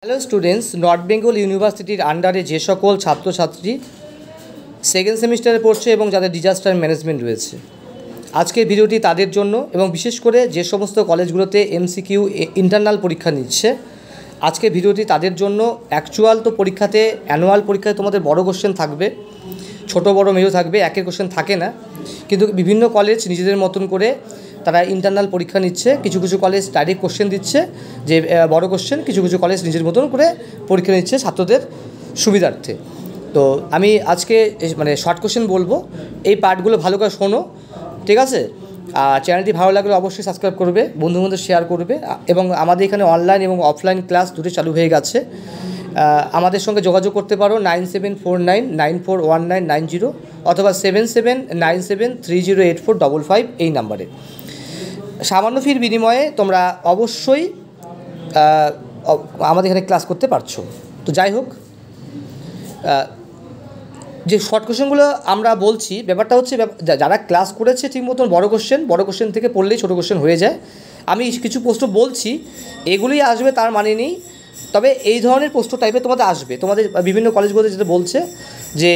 Hello students, north Bengal ইউনিভার্সিটির আন্ডারে যে সকল ছাত্রছাত্রী সেকেন্ড সেমিস্টারে পড়ছে এবং যাদের ডিজাস্টার ম্যানেজমেন্ট রয়েছে, আজকের ভিডিওটি তাদের জন্য এবং বিশেষ করে যে সমস্ত কলেজগুলোতে এমসিকিউ ইন্টারনাল পরীক্ষা নিচ্ছে, আজকের ভিডিওটি তাদের জন্য। অ্যাকচুয়াল তো পরীক্ষাতে অ্যানুয়াল পরীক্ষায় তোমাদের বড় কোশ্চেন থাকবে, ছোট বড় মেজো থাকবে, একের কোশ্চেন থাকে না। কিন্তু বিভিন্ন কলেজ নিজেদের মতন করে তারা ইন্টারনাল পরীক্ষা নিচ্ছে। কিছু কিছু কলেজ ডাইরেক্ট কোশ্চেন দিচ্ছে, যে বড় কোশ্চেন, কিছু কিছু কলেজ নিজের মতন করে পরীক্ষা নিচ্ছে ছাত্রদের সুবিধার্থে। তো আমি আজকে শর্ট কোশ্চেন বলবো, এই পার্টগুলো ভালো করে শোনো, ঠিক আছে? আর চ্যানেলটি ভালো লাগলে অবশ্যই সাবস্ক্রাইব করবে, বন্ধুদের শেয়ার করবে। এবং আমাদের এখানে অনলাইন এবং অফলাইন ক্লাস দুটো চালু হয়ে গেছে। আমাদের সঙ্গে যোগাযোগ করতে পারো 9749941990 অথবা 7797308455 এই নাম্বারে। সামান্য ফির বিনিময়ে তোমরা অবশ্যই আমাদের এখানে ক্লাস করতে পারছো। তো যাই হোক, যে শর্ট কোশ্চেনগুলো আমরা বলছি, ব্যাপারটা হচ্ছে যারা ক্লাস করেছে ঠিক মতন বড় কোশ্চেন থেকে পড়লেই ছোটো কোশ্চেন হয়ে যায়। আমি কিছু প্রশ্ন বলছি, এগুলোই আসবে তার মানে নেই, তবে এই ধরনের প্রশ্ন টাইপের তোমাদের আসবে। তোমাদের বিভিন্ন কলেজগুলোতে যেটা বলছে যে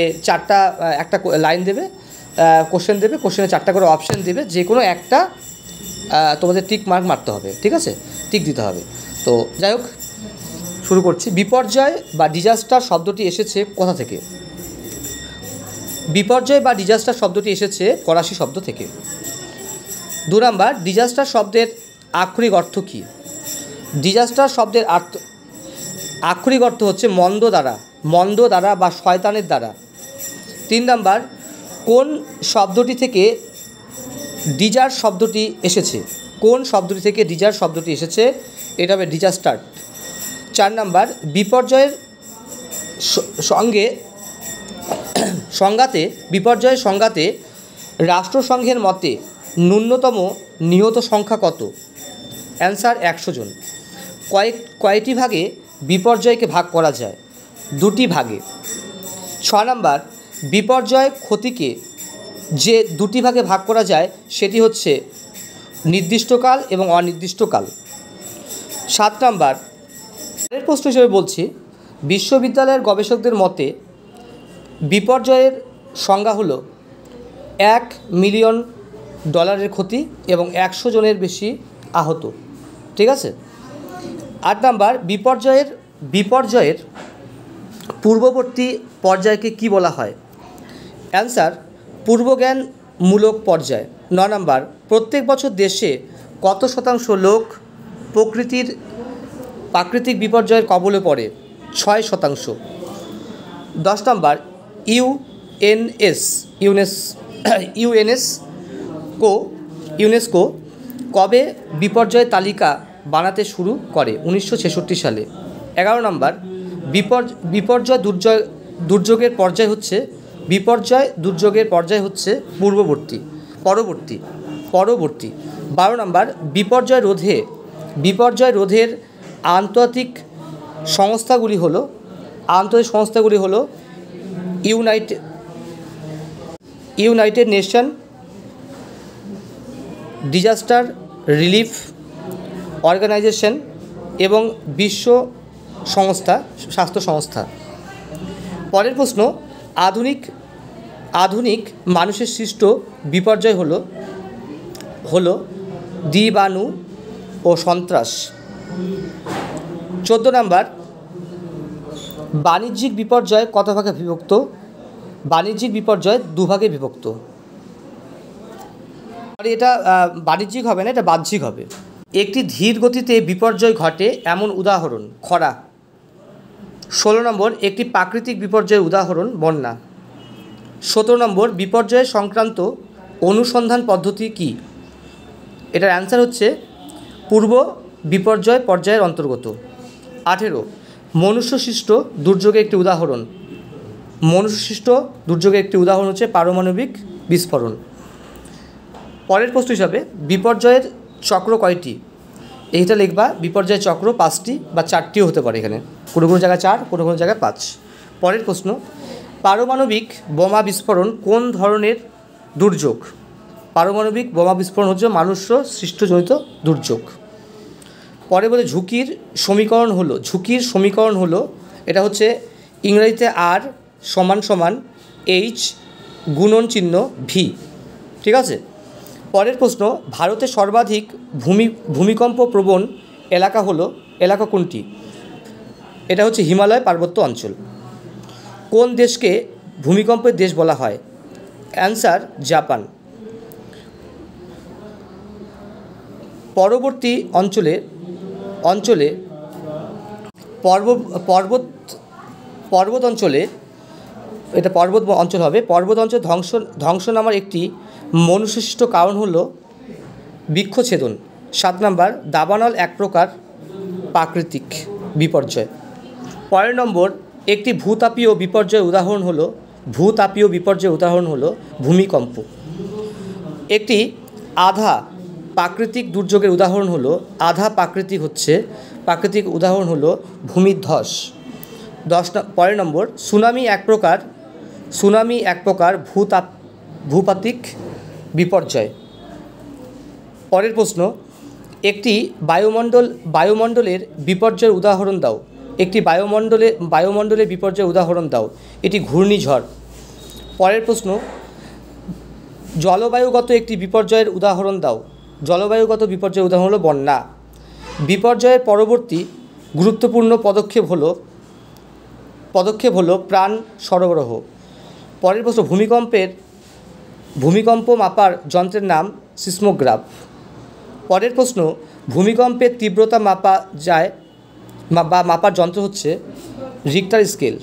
একটা লাইন দেবে, কোশ্চেন দেবে, কোশ্চেনে 4টা করে অপশান দেবে, যে কোনো একটা তোমাদের টিক মার্ক মারতে হবে, ঠিক আছে? টিক দিতে হবে। তো যাই হোক, শুরু করছি। বিপর্যয় বা ডিজাস্টার শব্দটি এসেছে কোথা থেকে? বিপর্যয় বা ডিজাস্টার শব্দটি এসেছে ফরাসি শব্দ থেকে। 2 নাম্বার, ডিজাস্টার শব্দের আক্ষরিক অর্থ কী? ডিজাস্টার শব্দের আক্ষরিক অর্থ হচ্ছে মন্দ দ্বারা বা শয়তানের দ্বারা। 3 নাম্বার, কোন শব্দটি থেকে ডিজার শব্দটি এসেছে? কোন শব্দটি থেকে ডিজার শব্দটি এসেছে? এটা হবে ডিজাস্টার। 4 নাম্বার, বিপর্যয়ের সংজ্ঞাতে রাষ্ট্রসংঘের মতে ন্যূনতম নিহত সংখ্যা কত? অ্যান্সার 100 জন। কয়টি ভাগে বিপর্যয়কে ভাগ করা যায়? 2টি ভাগে। 6 নাম্বার, বিপর্যয় ক্ষতিকে যে 2টি ভাগে ভাগ করা যায় সেটি হচ্ছে নির্দিষ্টকাল এবং অনির্দিষ্টকাল। 7 নাম্বার, এর প্রশ্ন হিসেবে বলছি, বিশ্ববিদ্যালয়ের গবেষকদের মতে বিপর্যয়ের সংজ্ঞা হলো $1 মিলিয়ন ক্ষতি এবং 100 জনের বেশি আহত, ঠিক আছে? 8 নাম্বার, বিপর্যয়ের পূর্ববর্তী পর্যায়কে কি বলা হয়? অ্যান্সার পূর্বজ্ঞানমূলক পর্যায়। 9 নাম্বার, প্রত্যেক বছর দেশে কত শতাংশ লোক প্রাকৃতিক বিপর্যয়ের কবলে পড়ে? 6%। 10 নাম্বার, ইউনেস্কো কবে বিপর্যয় তালিকা বানাতে শুরু করে? 1966 সালে। 11 নাম্বার, বিপর্যয় দুর্যোগের পর্যায় হচ্ছে পরবর্তী। 12 নাম্বার, বিপর্যয় রোধের আন্তর্জাতিক সংস্থাগুলি হলো united nation, disaster relief organisation এবং বিশ্ব স্বাস্থ্য সংস্থা। পরের প্রশ্ন, আধুনিক মানুষের সৃষ্ট বিপর্যয় হলো জীবাণু ও সন্ত্রাস। 14 নাম্বার, বাণিজ্যিক বিপর্যয় কত ভাগে বিভক্ত? বাণিজ্যিক বিপর্যয় 2 ভাগে বিভক্ত। এটা বাণিজ্যিক হবে না, এটা বাহ্যিক হবে। একটি ধীর গতিতে বিপর্যয় ঘটে এমন উদাহরণ খরা। 16 নম্বর, একটি প্রাকৃতিক বিপর্যয়ের উদাহরণ বন্যা। 17 নম্বর, বিপর্যয় সংক্রান্ত অনুসন্ধান পদ্ধতি কি? এটার অ্যান্সার হচ্ছে পূর্ব বিপর্যয় পর্যায়ের অন্তর্গত। 18, মনুষ্যসৃষ্ট দুর্যোগের একটি উদাহরণ হচ্ছে পারমাণবিক বিস্ফোরণ। পরের প্রশ্ন হিসাবে, বিপর্যয়ের চক্র কয়টি? এইটা লিখবা, বিপর্যয় চক্র 5টি বা 4টিও হতে পারে, এখানে কোনো জায়গায় 4, কোনো জায়গায় 5। পরের প্রশ্ন, পারমাণবিক বোমা বিস্ফোরণ কোন ধরনের দুর্যোগ? পারমাণবিক বোমা বিস্ফোরণ হচ্ছে মানুষ্য সৃষ্টজনিত দুর্যোগ। পরে বলে ঝুঁকির সমীকরণ হলো এটা হচ্ছে ইংরেজিতে আর সমান সমান এইচ গুণন চিহ্ন ভি। ঠিক আছে। পরের প্রশ্ন, ভারতের সর্বাধিক ভূমিকম্প প্রবণ এলাকা কোনটি? এটা হচ্ছে হিমালয় পার্বত্য অঞ্চল। কোন দেশকে ভূমিকম্পের দেশ বলা হয়? Answer Japan. পরবর্তী অঞ্চলে পর্বত অঞ্চলে এটা পর্বত অঞ্চল হবে। পর্বত অঞ্চল ধ্বংস নামার একটি মনুষ্যসৃষ্ট কারণ হলো বৃক্ষছেদন। 7 নম্বর, দাবানল এক প্রকার প্রাকৃতিক বিপর্যয়। পরের নম্বর, একটি ভূতাপীয় বিপর্যয়ের উদাহরণ হলো ভূমিকম্প। একটি আধা প্রাকৃতিক দুর্যোগের উদাহরণ হলো ভূমিধ্বস। পরের নম্বর, সুনামি এক প্রকার ভূতাত্ত্বিক বিপর্যয়। পরের প্রশ্ন, একটি বায়ুমণ্ডলের বিপর্যয়ের উদাহরণ দাও। বায়ুমণ্ডলের বিপর্যয়ের উদাহরণ দাও। এটি ঘূর্ণিঝড়। পরের প্রশ্ন, জলবায়ুগত একটি বিপর্যয়ের উদাহরণ দাও। জলবায়ুগত বিপর্যয়ের উদাহরণ হলো বন্যা। বিপর্যয়ের পরবর্তী গুরুত্বপূর্ণ পদক্ষেপ হলো প্রাণ সরবরাহ। পরের প্রশ্ন, ভূমিকম্প মাপার যন্ত্রের নাম সিসমোগ্রাফ। পরের প্রশ্ন, ভূমিকম্পের তীব্রতা মাপার যন্ত্র হচ্ছে রিক্টার স্কেল।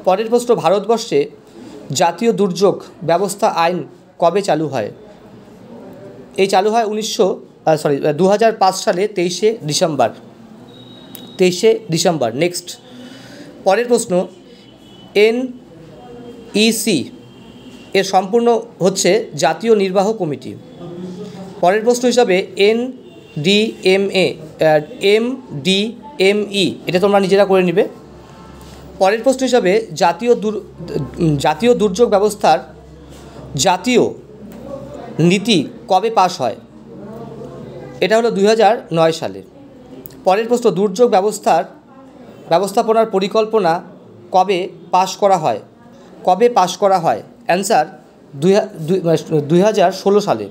পরের প্রশ্ন, ভারতবর্ষে জাতীয় দুর্যোগ ব্যবস্থা আইন কবে চালু হয়? এই চালু হয় 2005 সালে 23শে ডিসেম্বর। নেক্সট, পরের প্রশ্ন, NEC এর সম্পূর্ণ হচ্ছে জাতীয় নির্বাহ কমিটি। পরের প্রশ্ন হিসাবে MDME এটা তোমরা নিজেরা করে নিবে। পরের প্রশ্ন হিসাবে জাতীয় দুর্যোগ ব্যবস্থার জাতীয় নীতি কবে পাশ হয়? এটা হলো 2009 সালে। পরের প্রশ্ন, দুর্যোগ ব্যবস্থাপনার পরিকল্পনা কবে পাশ করা হয়? অ্যান্সার 2016 সালে।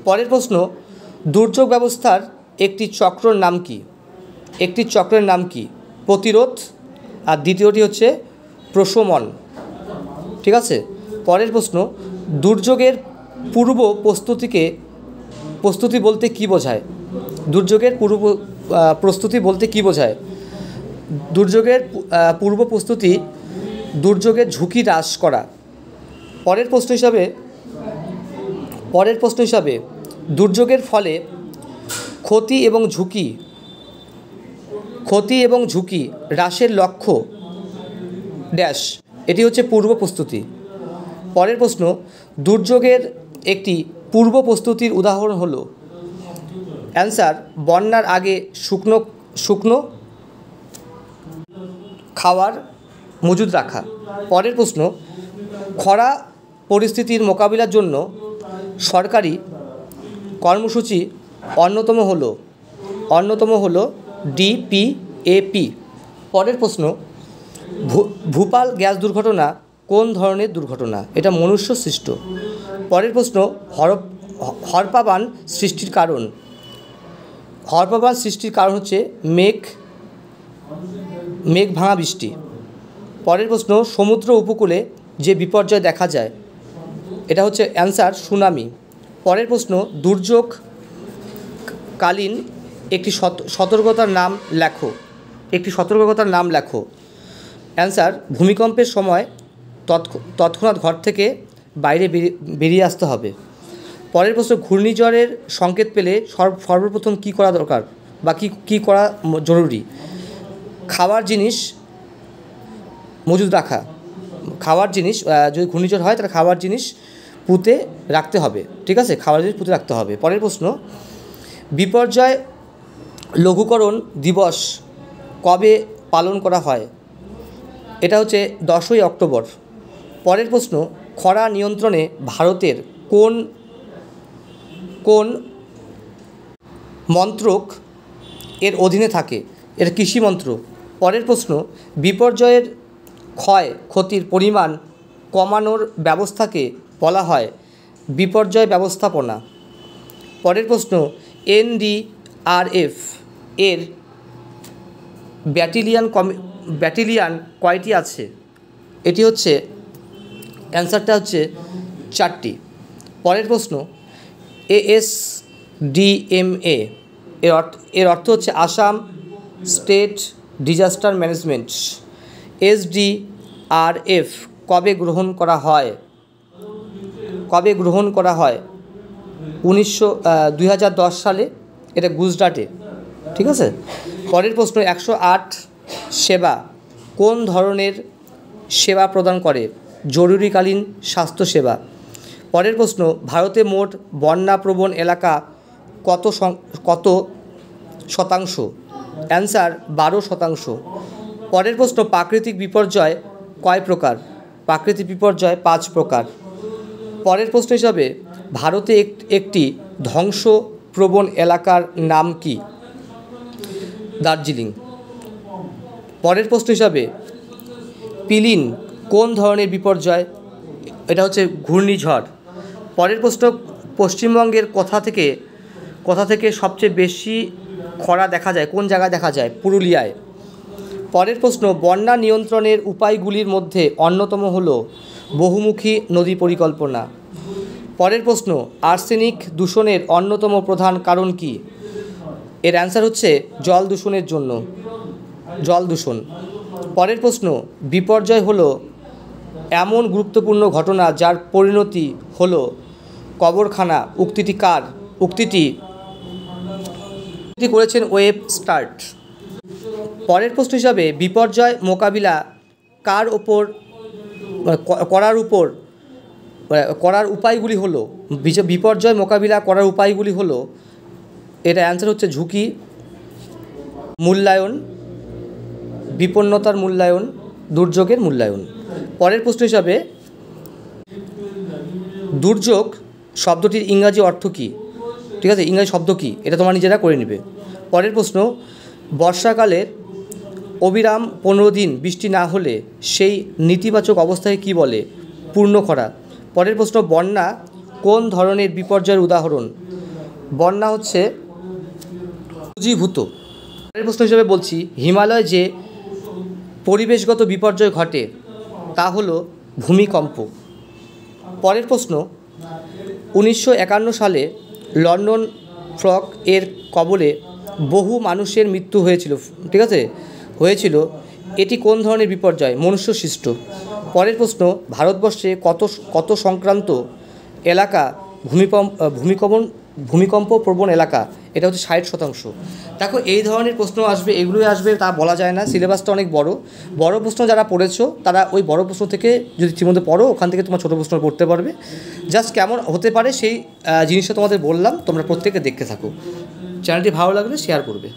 পরের প্রশ্ন, দুর্যোগ ব্যবস্থার একটি চক্রের নাম কি? প্রতিরোধ, আর দ্বিতীয়টি হচ্ছে প্রশমন। ঠিক আছে। পরের প্রশ্ন, দুর্যোগের পূর্ব প্রস্তুতি বলতে কী বোঝায়? দুর্যোগের পূর্ব প্রস্তুতি দুর্যোগের ঝুঁকি হ্রাস করা। পরের প্রশ্ন হিসাবে দুর্যোগের ফলে ক্ষতি এবং ঝুঁকি হ্রাসের লক্ষ্য ড্যাশ, এটি হচ্ছে পূর্ব প্রস্তুতি। পরের প্রশ্ন, দুর্যোগের একটি পূর্ব প্রস্তুতির উদাহরণ হলো? অ্যান্সার বন্যার আগে শুকনো খাবার মজুদ রাখা। পরের প্রশ্ন, খরা পরিস্থিতির মোকাবিলার জন্য সরকারি কর্মসূচি অন্যতম হলো DPAP। পরের প্রশ্ন, ভূপাল গ্যাস দুর্ঘটনা কোন ধরনের দুর্ঘটনা? এটা মনুষ্য সৃষ্ট। পরের প্রশ্ন, হরপাবান সৃষ্টির কারণ হচ্ছে মেঘ ভাঙা বৃষ্টি। পরের প্রশ্ন, সমুদ্র উপকূলে যে বিপর্যয় দেখা যায় এটা হচ্ছে অ্যান্সার সুনামি। পরের প্রশ্ন, দুর্যোগকালীন একটি সতর্কতার নাম লেখো। অ্যান্সার ভূমিকম্পের সময় তৎক্ষণাৎ ঘর থেকে বাইরে বেরিয়ে আসতে হবে। পরের প্রশ্ন, ঘূর্ণিঝড়ের সংকেত পেলে সর্বপ্রথম কী করা দরকার বা কী করা জরুরি? খাবার জিনিস মজুদ রাখা। যদি ঘূর্ণিঝড় হয় তাহলে খাবার জিনিস পুঁতে রাখতে হবে। ঠিক আছে, খাবার জিনিস পুঁতে রাখতে হবে। পরের প্রশ্ন, বিপর্যয় লঘূকরণ দিবস কবে পালন করা হয়? এটা হচ্ছে 10ই অক্টোবর। পরের প্রশ্ন, খরা নিয়ন্ত্রণে ভারতের কোন মন্ত্রক এর অধীনে থাকে? এর কৃষিমন্ত্র। পরের প্রশ্ন, বিপর্যয়ের ক্ষয় ক্ষতির পরিমাণ কমানোর ব্যবস্থাকে বলা হয় বিপর্যয় ব্যবস্থাপনা। পরের প্রশ্ন, এনডিআরএফ এর ব্যাটালিয়ান কয়টি আছে? এটি হচ্ছে অ্যান্সারটা হচ্ছে 4টি। পরের প্রশ্ন, এএসডিএমএ এর অর্থ হচ্ছে Assam state disaster management. SDRF কবে গ্রহণ করা হয়? 2010 সালে, এটা গুজরাটে। ঠিক আছে। পরের প্রশ্ন, 108 সেবা কোন ধরনের সেবা প্রদান করে? জরুরিকালীন স্বাস্থ্যসেবা। পরের প্রশ্ন, ভারতে মোট বন্যাপ্রবণ এলাকা কত শতাংশ? অ্যান্সার 12%। পরের প্রশ্ন, প্রাকৃতিক বিপর্যয় কয় প্রকার? প্রাকৃতিক বিপর্যয় 5 প্রকার। পরের প্রশ্ন হিসাবে, ভারতে একটি ধ্বংসপ্রবণ এলাকার নাম কি? দার্জিলিং। পরের প্রশ্ন হিসাবে, পিলিন কোন ধরনের বিপর্যয়? এটা হচ্ছে ঘূর্ণিঝড়। পরের প্রশ্ন, পশ্চিমবঙ্গের কোথা থেকে সবচেয়ে বেশি খরা দেখা যায়? কোন জায়গায় দেখা যায়? পুরুলিয়ায়। পরের প্রশ্ন, বন্যা নিয়ন্ত্রণের উপায়গুলির মধ্যে অন্যতম হল বহুমুখী নদী পরিকল্পনা। পরের প্রশ্ন, আর্সেনিক দূষণের অন্যতম প্রধান কারণ কি? এর অ্যান্সার হচ্ছে জল দূষণের জন্য, জল দূষণ। পরের প্রশ্ন, বিপর্যয় হলো এমন গুরুত্বপূর্ণ ঘটনা যার পরিণতি হলো কবরখানা। উক্তিটি কার? উক্তিটি করেছেন ওয়েব স্টার্ট। পরের প্রশ্ন হিসাবে, বিপর্যয় মোকাবিলা করার উপায়গুলি হলো, বিপর্যয় মোকাবিলা করার উপায়গুলি হলো, এটা অ্যান্সার হচ্ছে ঝুঁকি মূল্যায়ন, বিপন্নতার মূল্যায়ন, দুর্যোগের মূল্যায়ন। পরের প্রশ্ন হিসাবে, দুর্যোগ শব্দটির ইংরাজি অর্থ কী? ঠিক আছে, ইংরাজি শব্দ কী এটা তোমরা নিজেরা করে নেবে। পরের প্রশ্ন, বর্ষাকালের অবিরাম 15 দিন বৃষ্টি না হলে সেই নেতিবাচক অবস্থায় কী বলে? পূর্ণ খরা। পরের প্রশ্ন, বন্যা কোন ধরনের বিপর্যয়ের উদাহরণ? বন্যা হচ্ছে পুঁজিভূত। পরের প্রশ্ন হিসেবে বলছি, হিমালয়ে যে পরিবেশগত বিপর্যয় ঘটে তা হলো ভূমিকম্প। পরের প্রশ্ন, 1951 সালে লন্ডন ফগ এর কবলে বহু মানুষের মৃত্যু হয়েছিল। ঠিক আছে, হয়েছিল। এটি কোন ধরনের বিপর্যয়? মনুষ্য সৃষ্ট। পরের প্রশ্ন, ভারতবর্ষে কত সংক্রান্ত এলাকা ভূমিকম্প প্রবণ এলাকা? এটা হচ্ছে 60%। দেখো, এই ধরনের প্রশ্ন আসবে, এগুলোই আসবে তা বলা যায় না। সিলেবাসটা অনেক বড় প্রশ্ন যারা পড়েছো তারা ওই বড় প্রশ্ন থেকে যদি ঠিকমতো পড়ো, ওখান থেকে তোমার ছোটো প্রশ্ন পড়তে পারবে। জাস্ট কেমন হতে পারে সেই জিনিসটা তোমাদের বললাম, তোমরা প্রত্যেকে দেখতে থাকো। চ্যানেলটি ভালো লাগলে শেয়ার করবে।